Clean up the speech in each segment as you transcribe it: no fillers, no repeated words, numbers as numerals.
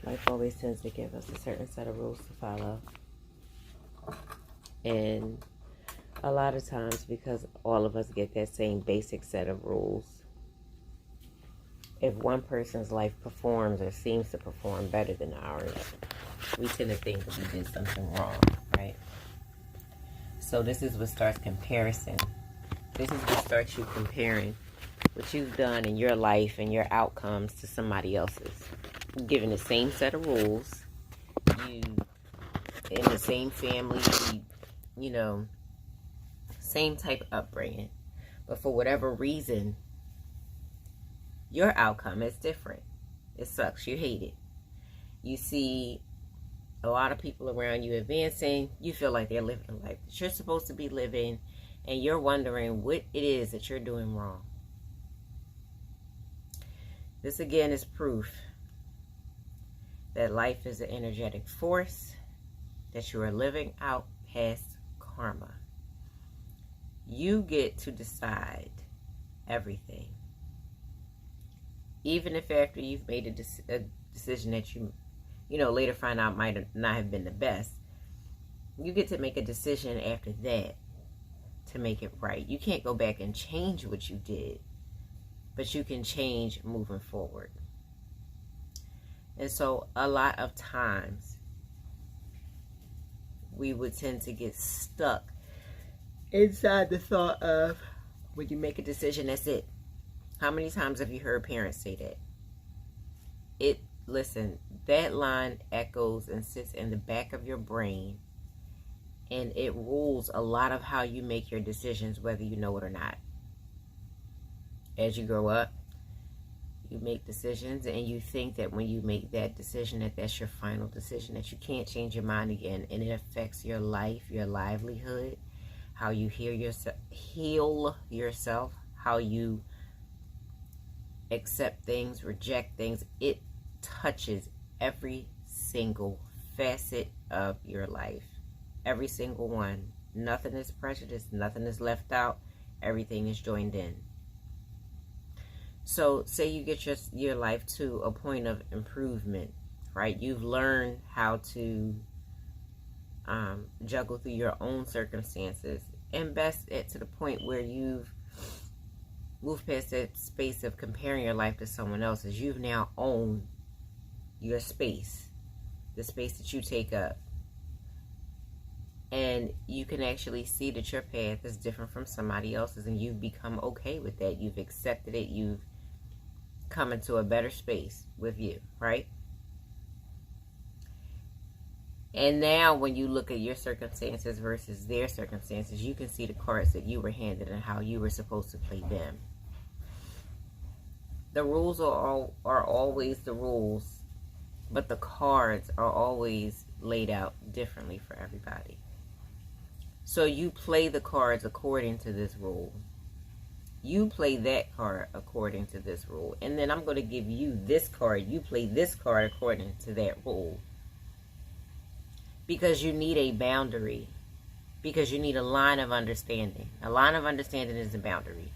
Life always tends to give us a certain set of rules to follow. And a lot of times, because all of us get that same basic set of rules, if one person's life performs or seems to perform better than ours, we tend to think that we did something wrong, right? So this is what starts comparison. This is what starts you comparing what you've done in your life and your outcomes to somebody else's. Given the same set of rules, you in the same family, you know, same type of upbringing, but for whatever reason, your outcome is different. It sucks. You hate it. You see a lot of people around you advancing. You feel like they're living a life that you're supposed to be living, and you're wondering what it is that you're doing wrong. This again is proof that life is an energetic force, that you are living out past karma. You get to decide everything. Even if after you've made a decision that you later find out might not have been the best, you get to make a decision after that to make it right. You can't go back and change what you did, but you can change moving forward. And so a lot of times we would tend to get stuck inside the thought of, when you make a decision, that's it. How many times have you heard parents say that? Listen, that line echoes and sits in the back of your brain, and it rules a lot of how you make your decisions, whether you know it or not. As you grow up, you make decisions, and you think that when you make that decision, that that's your final decision, that you can't change your mind again, and it affects your life, your livelihood, how you heal yourself, how you accept things, reject things. It touches every single facet of your life. Every single one. Nothing is prejudiced. Nothing is left out. Everything is joined in. So say you get your life to a point of improvement, right? You've learned how to juggle through your own circumstances, and best to the point where you've moved past that space of comparing your life to someone else's. You've now owned your space, the space that you take up. And you can actually see that your path is different from somebody else's, and you've become okay with that. You've accepted it. You've come into a better space with you, right? And now when you look at your circumstances versus their circumstances, you can see the cards that you were handed and how you were supposed to play them. The rules are always the rules, but the cards are always laid out differently for everybody. So you play the cards according to this rule. You play that card according to this rule. And then I'm going to give you this card. You play this card according to that rule. Because you need a boundary. Because you need a line of understanding. A line of understanding is a boundary.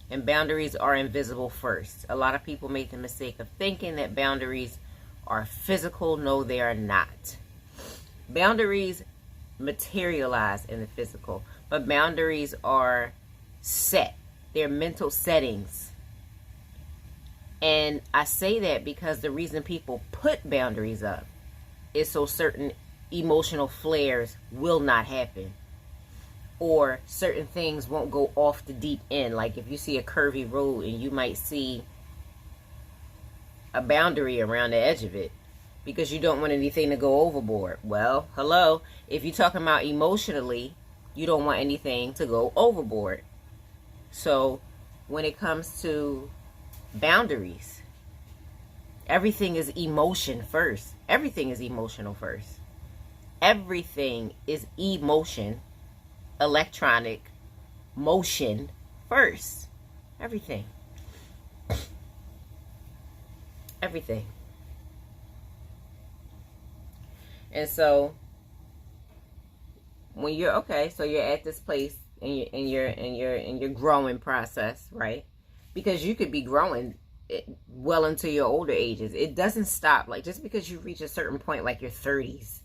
And boundaries are invisible first. A lot of people make the mistake of thinking that boundaries are physical. No, they are not. Boundaries materialize in the physical. But boundaries are set. They're mental settings. And I say that because the reason people put boundaries up is so certain emotional flares will not happen, or certain things won't go off the deep end. Like if you see a curvy road and you might see a boundary around the edge of it because you don't want anything to go overboard. Well, hello, if you're talking about emotionally, you don't want anything to go overboard. So when it comes to boundaries, everything is emotion first. Everything is emotional first. Everything is emotion, electronic motion first. Everything. Everything. And so when you're so you're at this place in your growing process, right? Because you could be growing well into your older ages. It doesn't stop. Like, just because you reach a certain point, like your 30s,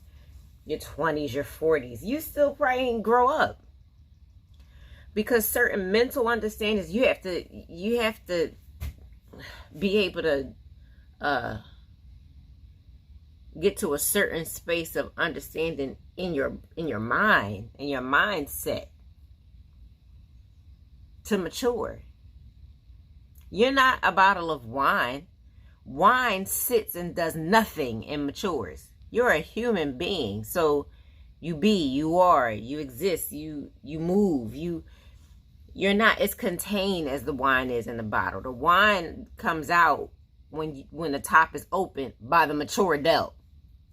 your 20s, your 40s, you still probably ain't grow up. Because certain mental understandings, you have to be able to get to a certain space of understanding in your mind, in your mindset, to mature. You're not a bottle of wine. Wine sits and does nothing and matures. You're a human being. So you be, you are, you exist, you move, you're not as contained as the wine is in the bottle. The wine comes out when the top is open by the mature adult.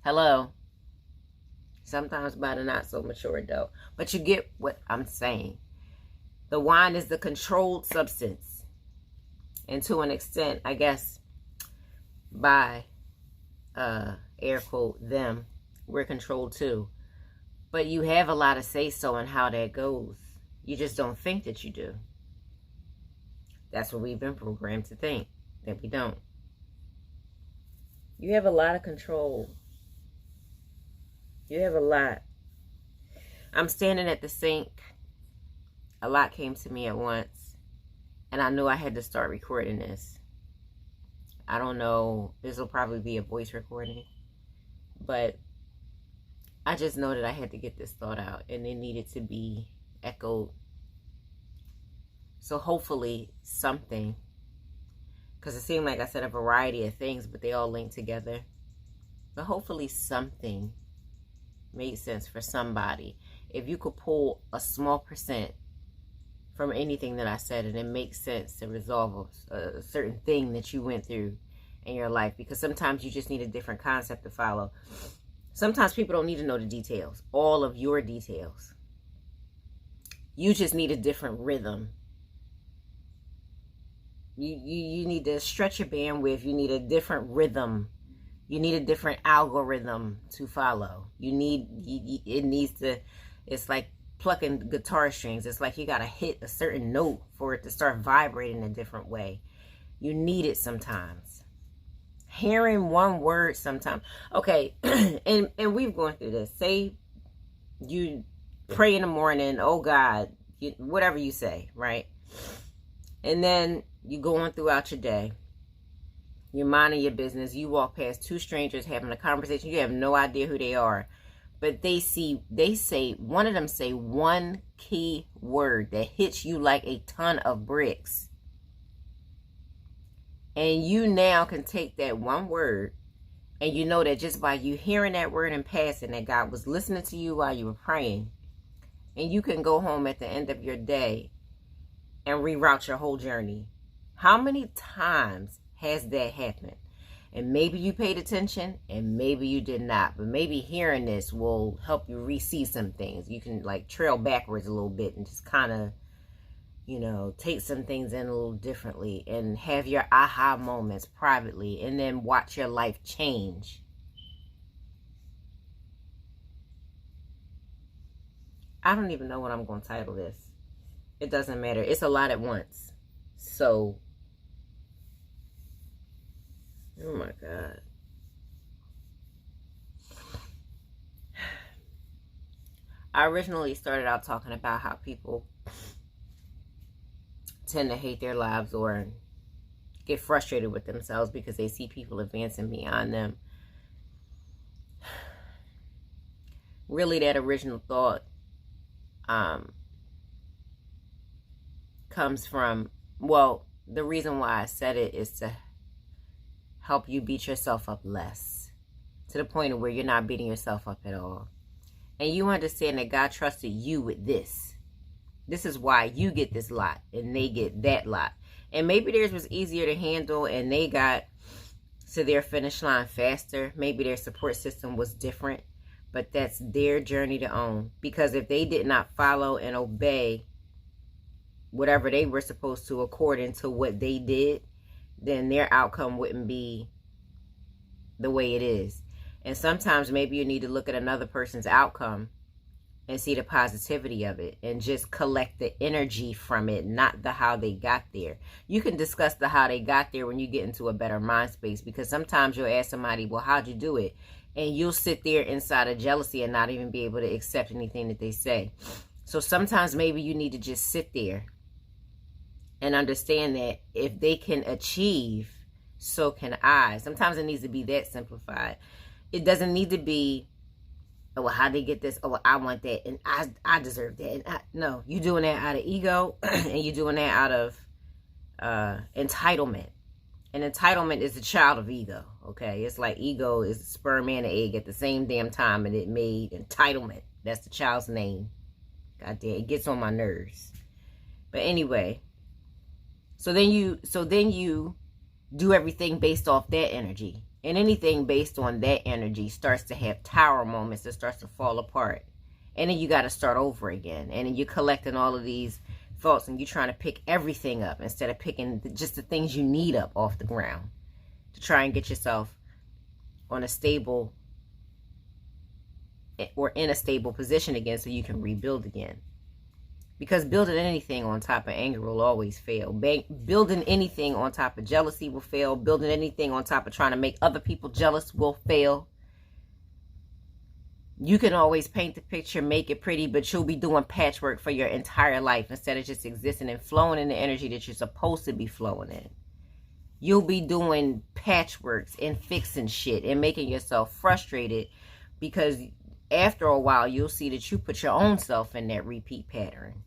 Hello? Sometimes by the not so mature adult. But you get what I'm saying. The wine is the controlled substance. And to an extent, I guess, by air quote, them, we're controlled too. But you have a lot of say-so in how that goes. You just don't think that you do. That's what we've been programmed to think, that we don't. You have a lot of control. You have a lot. I'm standing at the sink. A lot came to me at once. And I knew I had to start recording this. I don't know. This will probably be a voice recording. But I just know that I had to get this thought out. And it needed to be echoed. So hopefully something. Because it seemed like I said a variety of things. But they all link together. But hopefully something made sense for somebody. If you could pull a small percent from anything that I said, and it makes sense to resolve a certain thing that you went through in your life, because sometimes you just need a different concept to follow. Sometimes people don't need to know the details, all of your details. You just need a different rhythm. You need to stretch your bandwidth. You need a different rhythm. You need a different algorithm to follow. It's like plucking guitar strings. It's like you got to hit a certain note for it to start vibrating a different way. You need it sometimes. Hearing one word sometimes. Okay, and we've gone through this. Say you pray in the morning, oh God, whatever you say, right? And then you go on throughout your day. You're minding your business. You walk past two strangers having a conversation. You have no idea who they are. But one of them say one key word that hits you like a ton of bricks. And you now can take that one word, and you know that just by you hearing that word and passing, that God was listening to you while you were praying. And you can go home at the end of your day and reroute your whole journey. How many times has that happened? And maybe you paid attention and maybe you did not. But maybe hearing this will help you re-see some things. You can like trail backwards a little bit and just kind of, take some things in a little differently and have your aha moments privately and then watch your life change. I don't even know what I'm going to title this. It doesn't matter. It's a lot at once. So, oh my God. I originally started out talking about how people tend to hate their lives or get frustrated with themselves because they see people advancing beyond them. Really, that original thought comes from, the reason why I said it is to help you beat yourself up less, to the point of where you're not beating yourself up at all. And you understand that God trusted you with this. This is why you get this lot and they get that lot. And maybe theirs was easier to handle and they got to their finish line faster. Maybe their support system was different, but that's their journey to own. Because if they did not follow and obey whatever they were supposed to according to what they did, then their outcome wouldn't be the way it is. And sometimes maybe you need to look at another person's outcome and see the positivity of it and just collect the energy from it, not the how they got there. You can discuss the how they got there when you get into a better mind space, because sometimes you'll ask somebody, well, how'd you do it? And you'll sit there inside of jealousy and not even be able to accept anything that they say. So sometimes maybe you need to just sit there and understand that if they can achieve, so can I. Sometimes it needs to be that simplified. It doesn't need to be, oh, well, how they get this? Oh, well, I want that, and I deserve that. And no, you're doing that out of ego, and you're doing that out of entitlement. And entitlement is the child of ego, okay? It's like ego is the sperm and the egg at the same damn time, and it made entitlement. That's the child's name. God damn, it gets on my nerves. But anyway, so then you do everything based off that energy. And anything based on that energy starts to have tower moments. It starts to fall apart. And then you got to start over again. And then you're collecting all of these thoughts and you're trying to pick everything up instead of picking just the things you need up off the ground to try and get yourself on a stable or in a stable position again so you can rebuild again. Because building anything on top of anger will always fail. Building anything on top of jealousy will fail. Building anything on top of trying to make other people jealous will fail. You can always paint the picture, make it pretty, but you'll be doing patchwork for your entire life instead of just existing and flowing in the energy that you're supposed to be flowing in. You'll be doing patchworks and fixing shit and making yourself frustrated because after a while, you'll see that you put your own self in that repeat pattern.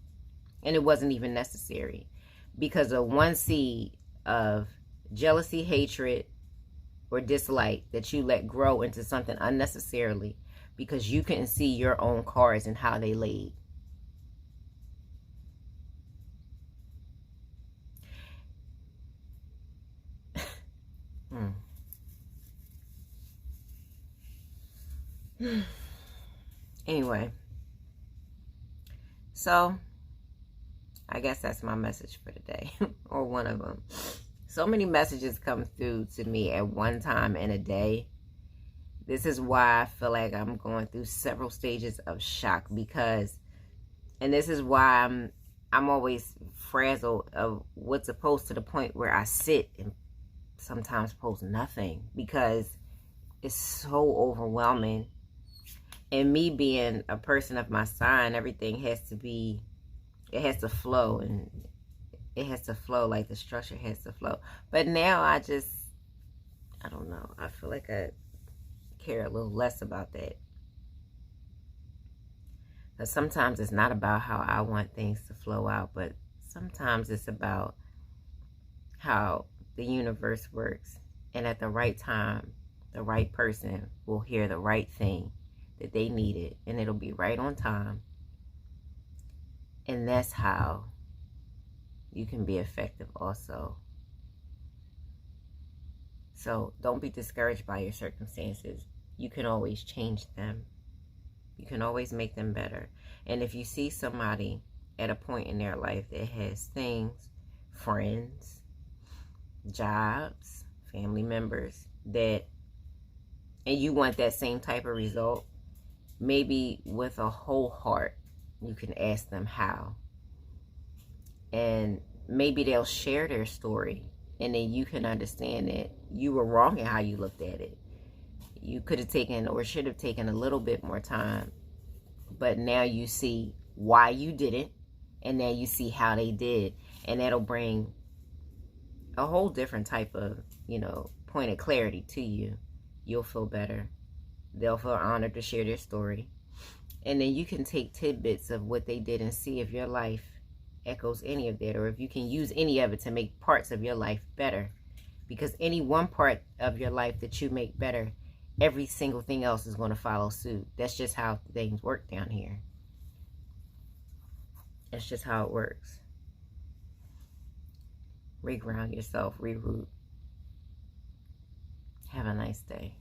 And it wasn't even necessary because of one seed of jealousy, hatred, or dislike that you let grow into something unnecessarily because you couldn't see your own cards and how they laid. Anyway, so I guess that's my message for today, or one of them. So many messages come through to me at one time in a day. This is why I feel like I'm going through several stages of shock because, and this is why I'm always frazzled of what's opposed to the point where I sit and sometimes post nothing because it's so overwhelming. And me being a person of my sign, everything has to be, it has to flow, and it has to flow like the structure has to flow. But now I don't know. I feel like I care a little less about that. Because sometimes it's not about how I want things to flow out, but sometimes it's about how the universe works. And at the right time, the right person will hear the right thing that they needed, and it'll be right on time. And that's how you can be effective also. So don't be discouraged by your circumstances. You can always change them. You can always make them better. And if you see somebody at a point in their life that has things, friends, jobs, family members, and you want that same type of result, maybe with a whole heart, you can ask them how. And maybe they'll share their story, and then you can understand that you were wrong in how you looked at it. You could have taken or should have taken a little bit more time, but now you see why you didn't, and now you see how they did, and that'll bring a whole different type of, point of clarity to you. You'll feel better. They'll feel honored to share their story. And then you can take tidbits of what they did and see if your life echoes any of that, or if you can use any of it to make parts of your life better. Because any one part of your life that you make better, every single thing else is going to follow suit. That's just how things work down here. That's just how it works. Reground yourself, reroute. Have a nice day.